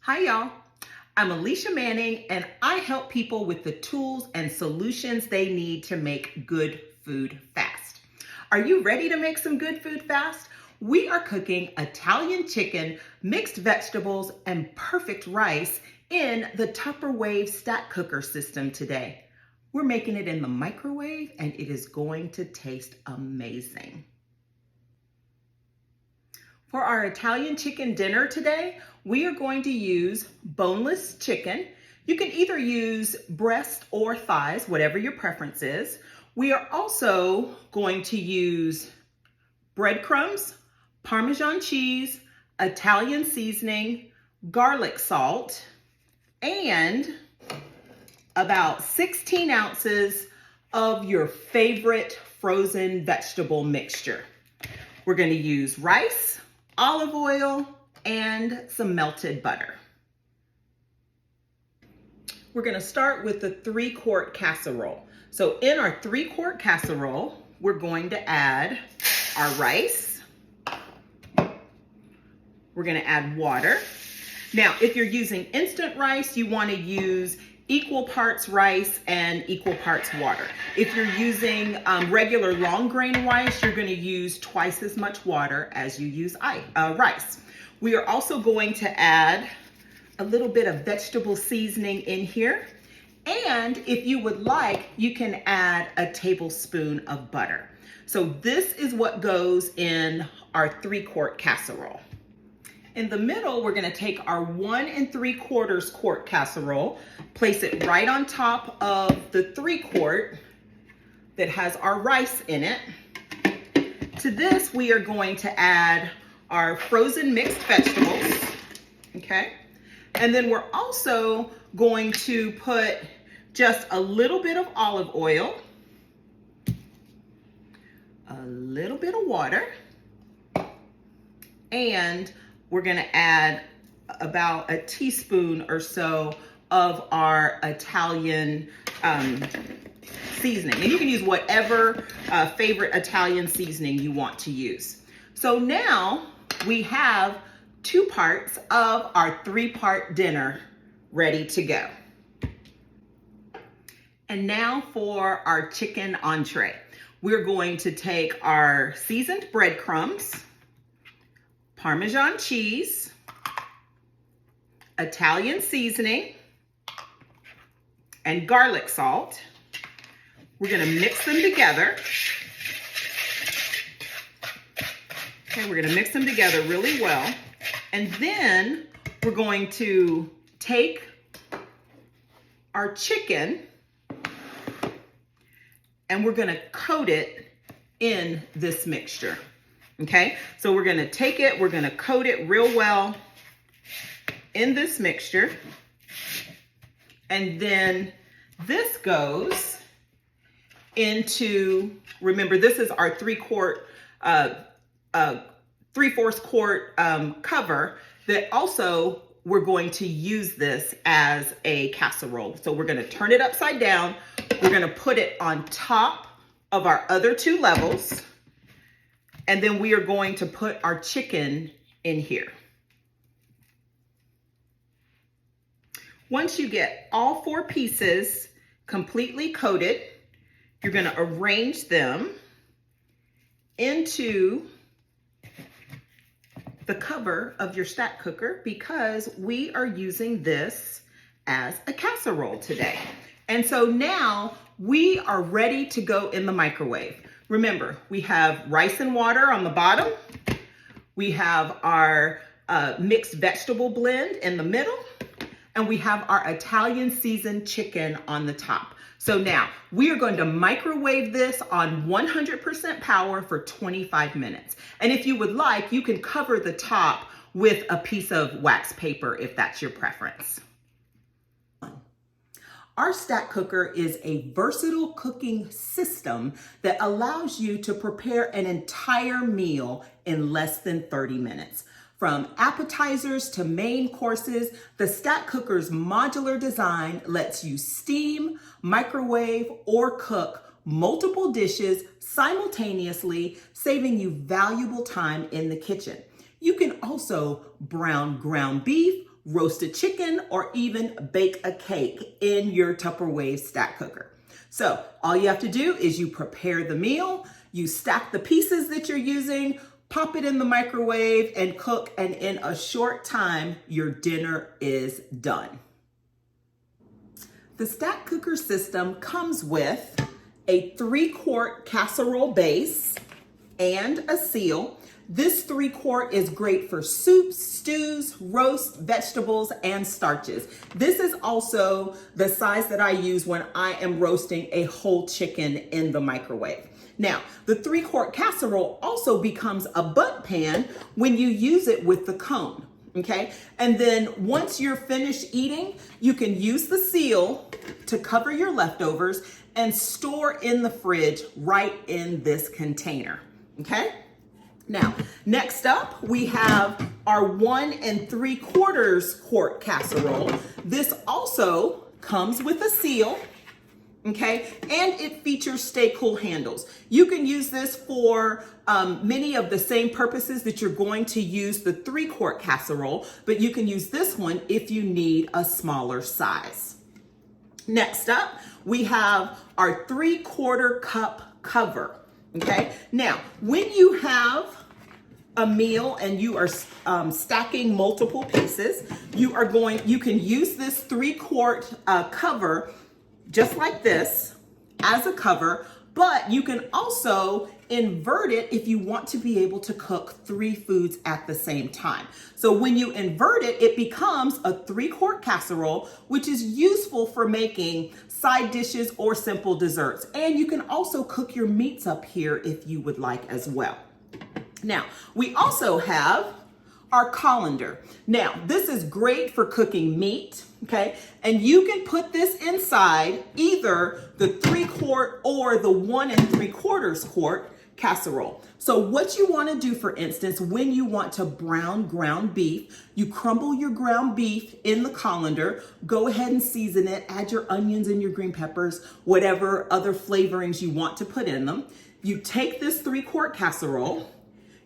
Hi, y'all. I'm Alicia Manning, and I help people with the tools and solutions they need to make good food fast. Are you ready to make some good food fast? We are cooking Italian chicken, mixed vegetables, and perfect rice in the TupperWave Stack Cooker system today. We're making it in the microwave, and it is going to taste amazing. For our Italian chicken dinner today, we are going to use boneless chicken. You can either use breast or thighs, whatever your preference is. We are also going to use breadcrumbs, Parmesan cheese, Italian seasoning, garlic salt, and about 16 ounces of your favorite frozen vegetable mixture. We're going to use rice, olive oil, and some melted butter. We're going to start with the 3-quart casserole. So in our 3-quart casserole, we're going to add our rice. We're going to add water. Now, if you're using instant rice, you want to use equal parts rice and equal parts water. If you're using regular long grain rice, you're going to use twice as much water as you use rice. We are also going to add a little bit of vegetable seasoning in here. And if you would like, you can add a tablespoon of butter. So this is what goes in our 3-quart casserole. In the middle, we're going to take our 1 3/4 quart casserole, place it right on top of the 3-quart that has our rice in it. To this, we are going to add our frozen mixed vegetables, okay? And then we're also going to put just a little bit of olive oil, a little bit of water, and we're going to add about a teaspoon or so of our Italian seasoning. And you can use whatever favorite Italian seasoning you want to use. So now we have 2 parts of our 3-part dinner ready to go. And now for our chicken entree. We're going to take our seasoned breadcrumbs, Parmesan cheese, Italian seasoning, and garlic salt. We're going to mix them together. Okay, we're going to mix them together really well. And then we're going to take our chicken and we're going to coat it in this mixture. Okay, so we're going to take it, we're going to coat it real well in this mixture. And then this goes into, remember, this is our 3-quart, 3/4 quart cover that also we're going to use this as a casserole. So we're going to turn it upside down. We're going to put it on top of our other 2 levels. And then we are going to put our chicken in here. Once you get all 4 pieces completely coated, you're going to arrange them into the cover of your stack cooker because we are using this as a casserole today. And so now we are ready to go in the microwave. Remember, we have rice and water on the bottom. We have our mixed vegetable blend in the middle. And we have our Italian seasoned chicken on the top. So now we are going to microwave this on 100% power for 25 minutes. And if you would like, you can cover the top with a piece of wax paper if that's your preference. Our stack cooker is a versatile cooking system that allows you to prepare an entire meal in less than 30 minutes. From appetizers to main courses, the stack cooker's modular design lets you steam, microwave, or cook multiple dishes simultaneously, saving you valuable time in the kitchen. You can also brown ground beef, roasted chicken, or even bake a cake in your TupperWave Stack Cooker. So all you have to do is you prepare the meal, you stack the pieces that you're using, pop it in the microwave and cook, and in a short time, your dinner is done. The Stack Cooker system comes with a 3-quart casserole base and a seal. This 3-quart is great for soups, stews, roasts, vegetables, and starches. This is also the size that I use when I am roasting a whole chicken in the microwave. Now, the 3-quart casserole also becomes a bundt pan when you use it with the cone, okay? And then once you're finished eating, you can use the seal to cover your leftovers and store in the fridge right in this container, okay? Now, next up, we have our 1 3/4 quart casserole. This also comes with a seal, okay? And it features stay cool handles. You can use this for many of the same purposes that you're going to use the 3-quart casserole, but you can use this one if you need a smaller size. Next up, we have our 3/4 cup cover. Okay, now when you have a meal and you are stacking multiple pieces, you can use this 3-quart cover just like this as a cover, but you can also invert it if you want to be able to cook 3 foods at the same time. So when you invert it, it becomes a 3-quart casserole, which is useful for making side dishes or simple desserts. And you can also cook your meats up here if you would like as well. Now, we also have our colander. Now, this is great for cooking meat, okay? And you can put this inside either the 3-quart or the 1 3/4 quart casserole. So what you want to do, for instance, when you want to brown ground beef, you crumble your ground beef in the colander, go ahead and season it, add your onions and your green peppers, whatever other flavorings you want to put in them. You take this 3-quart casserole,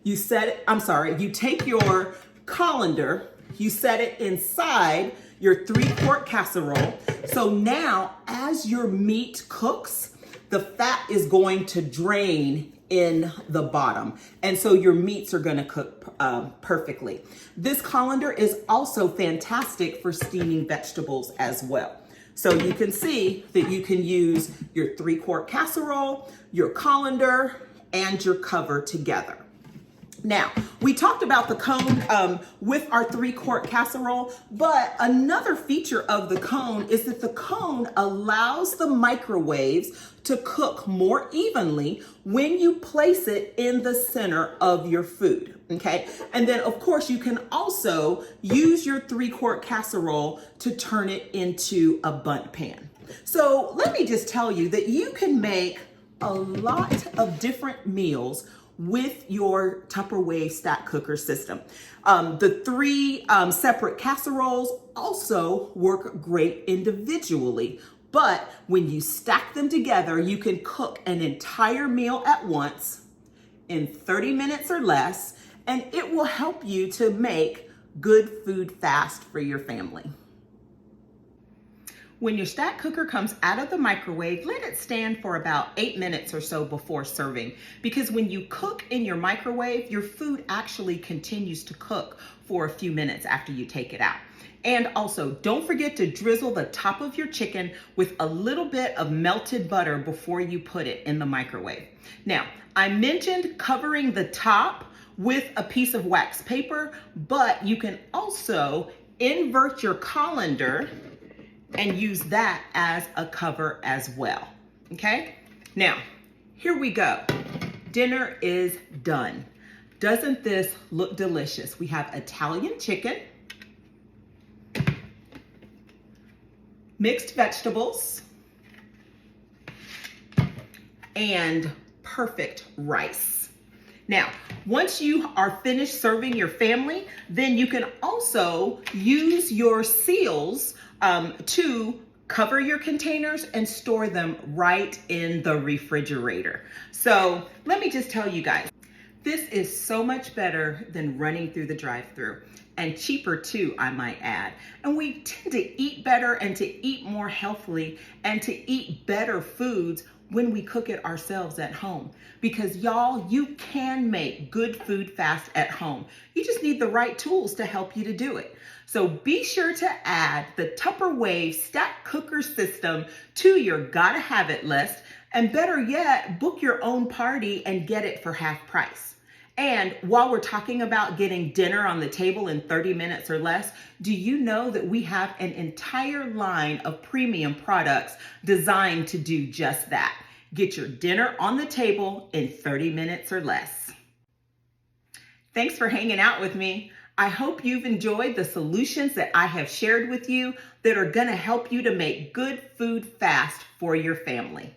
you take your colander, you set it inside your 3-quart casserole. So now as your meat cooks, the fat is going to drain in the bottom. And so your meats are gonna cook perfectly. This colander is also fantastic for steaming vegetables as well. So you can see that you can use your 3-quart casserole, your colander, and your cover together. Now, we talked about the cone with our 3-quart casserole, but another feature of the cone is that the cone allows the microwaves to cook more evenly when you place it in the center of your food, okay? And then, of course, you can also use your 3-quart casserole to turn it into a bundt pan. So let me just tell you that you can make a lot of different meals with your TupperWave Stack Cooker system. The 3 separate casseroles also work great individually, but when you stack them together, you can cook an entire meal at once in 30 minutes or less, and it will help you to make good food fast for your family. When your stack cooker comes out of the microwave, let it stand for about 8 minutes or so before serving, because when you cook in your microwave, your food actually continues to cook for a few minutes after you take it out. And also, don't forget to drizzle the top of your chicken with a little bit of melted butter before you put it in the microwave. Now, I mentioned covering the top with a piece of wax paper, but you can also invert your colander and use that as a cover as well, okay? Now, here we go. Dinner is done. Doesn't this look delicious? We have Italian chicken, mixed vegetables, and perfect rice. Now, once you are finished serving your family, then you can also use your seals to cover your containers and store them right in the refrigerator. So let me just tell you guys, this is so much better than running through the drive-thru. and cheaper too, I might add. And we tend to eat better and to eat more healthily and to eat better foods when we cook it ourselves at home. Because y'all, you can make good food fast at home. You just need the right tools to help you to do it. So be sure to add the TupperWave Stack Cooker system to your gotta have it list, and better yet, book your own party and get it for half price. And while we're talking about getting dinner on the table in 30 minutes or less, do you know that we have an entire line of premium products designed to do just that? Get your dinner on the table in 30 minutes or less. Thanks for hanging out with me. I hope you've enjoyed the solutions that I have shared with you that are going to help you to make good food fast for your family.